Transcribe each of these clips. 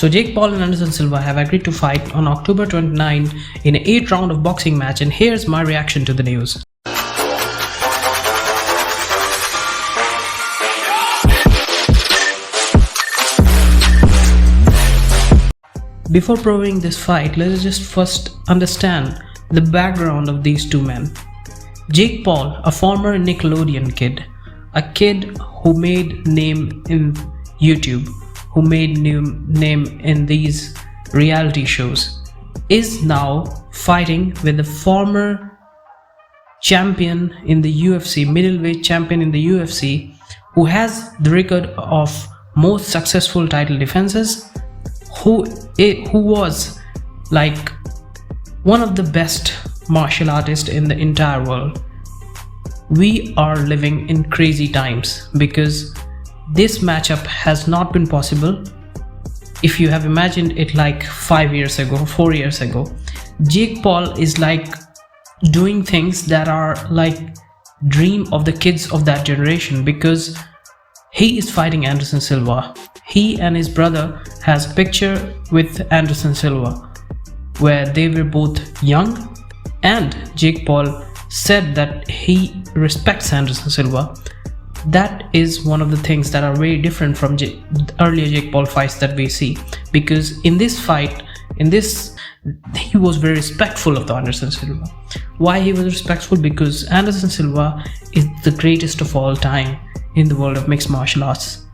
So Jake Paul and Anderson Silva have agreed to fight on October 29 in an 8th round of boxing match, and here's my reaction to the news. Before previewing this fight, let us just first understand the background of these two men. Jake Paul, a former Nickelodeon kid, a kid who made name in YouTube, who made name in these reality shows, is now fighting with the former champion in the UFC, middleweight champion in the UFC, who has the record of most successful title defenses, who was like one of the best martial artists in the entire world. We are living in crazy times because this matchup has not been possible. If you have imagined it like 5 years ago, 4 years ago, Jake Paul is like doing things that are like dream of the kids of that generation, because he is fighting Anderson Silva. He and his brother has a picture with Anderson Silva where they were both young, and Jake Paul said that he respects Anderson Silva. That is one of the things that are very different from earlier Jake Paul fights that we see, because in this fight, he was very respectful of the Anderson Silva. Why he was respectful? Because Anderson Silva is the greatest of all time in the world of mixed martial arts.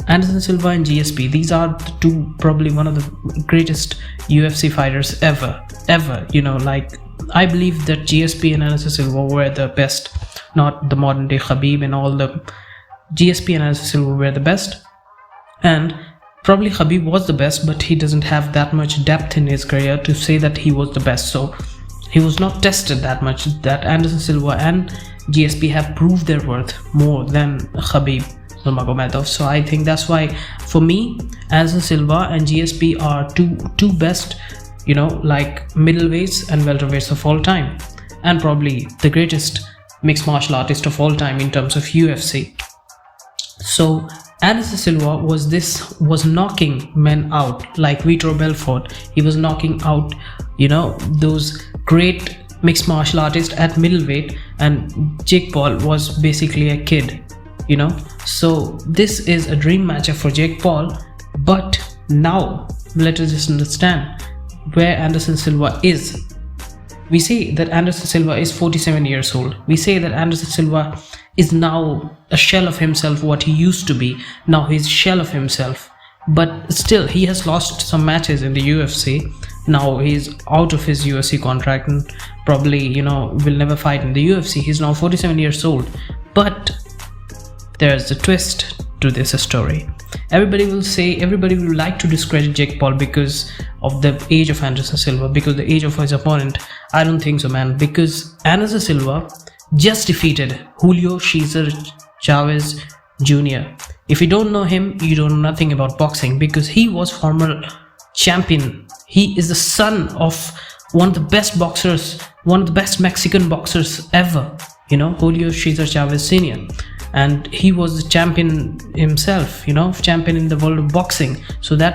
Anderson Silva and GSP, these are the two, probably one of the greatest UFC fighters ever. Like, I believe that GSP and Anderson Silva were the best, not the modern day Khabib and all. The GSP and Anderson Silva were the best, and probably Khabib was the best, but he doesn't have that much depth in his career to say that he was the best, so he was not tested that much. That Anderson Silva and GSP have proved their worth more than Khabib Nurmagomedov. So I think that's why, for me, Anderson Silva and GSP are two best, like middleweights and welterweights of all time, and probably the greatest mixed martial artist of all time in terms of UFC. So Anderson Silva was knocking men out like Vitor Belfort. He was knocking out those great mixed martial artists at middleweight, and Jake Paul was basically a kid, so this is a dream matchup for Jake Paul. But now let us just understand where Anderson Silva is. We say that Anderson Silva is 47 years old. We say that Anderson Silva is now a shell of himself, what he used to be. Now he's a shell of himself, but still he has lost some matches in the UFC. Now he's out of his UFC contract and probably will never fight in the UFC. He's now 47 years old. But there's a twist to this story. Everybody will like to discredit Jake Paul because of the age of Anderson Silva, because the age of his opponent. I don't think so, man, because Anderson Silva just defeated Julio Cesar Chavez Jr. If you don't know him, you don't know nothing about boxing, because he was former champion. He is the son of one of the best boxers, one of the best Mexican boxers ever, Julio Cesar Chavez Sr. And he was the champion himself, champion in the world of boxing. So that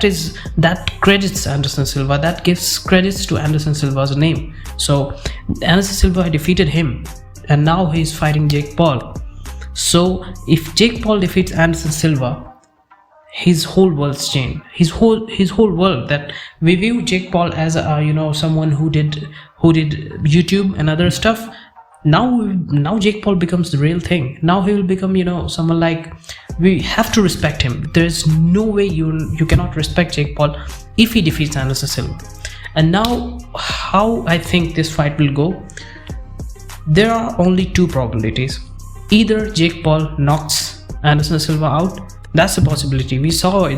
credits Anderson Silva, that gives credits to Anderson Silva's name. So Anderson Silva defeated him, and now he's fighting Jake Paul. So if Jake Paul defeats Anderson Silva, his whole world's changed. His whole world, that we view Jake Paul as someone who did YouTube and other stuff. Now Jake Paul becomes the real thing. Now he will become someone like, we have to respect him. There's no way you cannot respect Jake Paul if he defeats Anderson Silva. And now, how I think this fight will go, there are only two probabilities. Either Jake Paul knocks Anderson Silva out. That's a possibility. We saw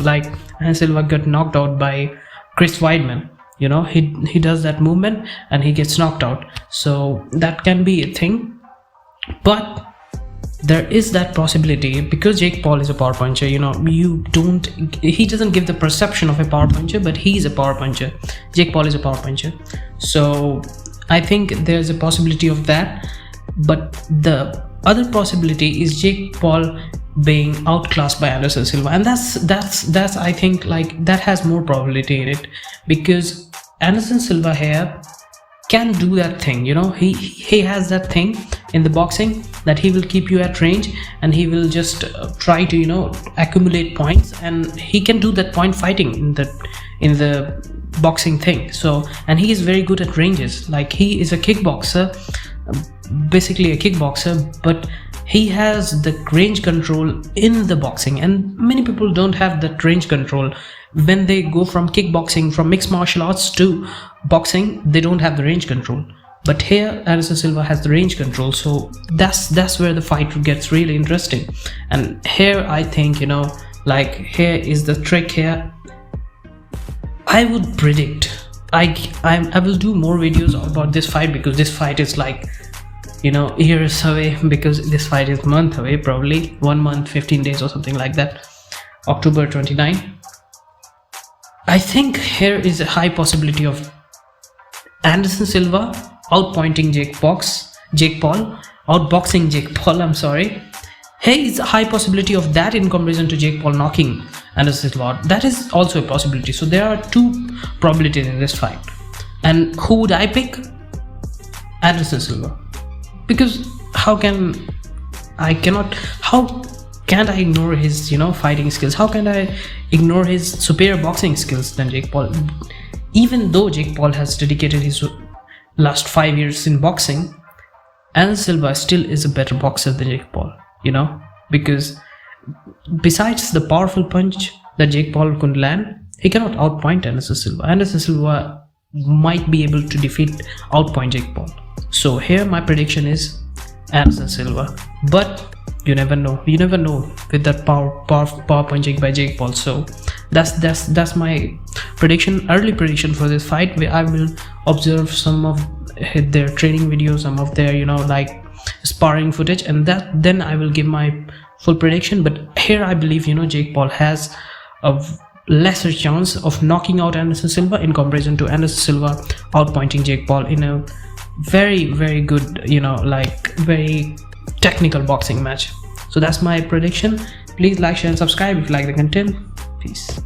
like Anderson Silva got knocked out by Chris Weidman. He does that movement and he gets knocked out. So that can be a thing. But there is that possibility, because Jake Paul is a power puncher. He doesn't give the perception of a power puncher, but he's a power puncher. Jake Paul is a power puncher. So I think there's a possibility of that. But the other possibility is Jake Paul being outclassed by Anderson Silva, and that's I think like that has more probability in it, because Anderson Silva here can do that thing, you know, he has that thing in the boxing that he will keep you at range and he will just try to, you know, accumulate points, and he can do that point fighting in the boxing thing. So, and he is very good at ranges, like he is a kickboxer, basically a kickboxer, but he has the range control in the boxing, and many people don't have that range control. When they go from kickboxing, from mixed martial arts to boxing, they don't have the range control. But here Anderson Silva has the range control, so that's where the fight gets really interesting. And here I think, you know, like here is the trick here. I would predict, I will do more videos about this fight, because this fight is like, you know, years away, because this fight is a month away, probably 1 month 15 days or something like that, October 29. I think here is a high possibility of Anderson Silva outpointing Jake Paul, outboxing Jake Paul, I'm sorry. Here is a high possibility of that in comparison to Jake Paul knocking Anderson Silva out. That is also a possibility. So there are two probabilities in this fight. And who would I pick? Anderson Silva. Because how can't I ignore his, you know, fighting skills? How can I ignore his superior boxing skills than Jake Paul? Even though Jake Paul has dedicated his last 5 years in boxing, Anderson Silva still is a better boxer than Jake Paul, you know, because besides the powerful punch that Jake Paul could land, he cannot outpoint Anderson Silva. Anderson Silva might be able to outpoint Jake Paul. So here my prediction is Anderson Silva, but you never know with that power punching by Jake Paul. So that's my prediction, early prediction for this fight, where I will observe some of their training videos, some of their, you know, like sparring footage, and then I will give my full prediction. But here I believe, you know, Jake Paul has a lesser chance of knocking out Anderson Silva in comparison to Anderson Silva outpointing Jake Paul in a very, very good, you know, like very technical boxing match. So that's my prediction. Please like, share and subscribe if you like the content. Peace.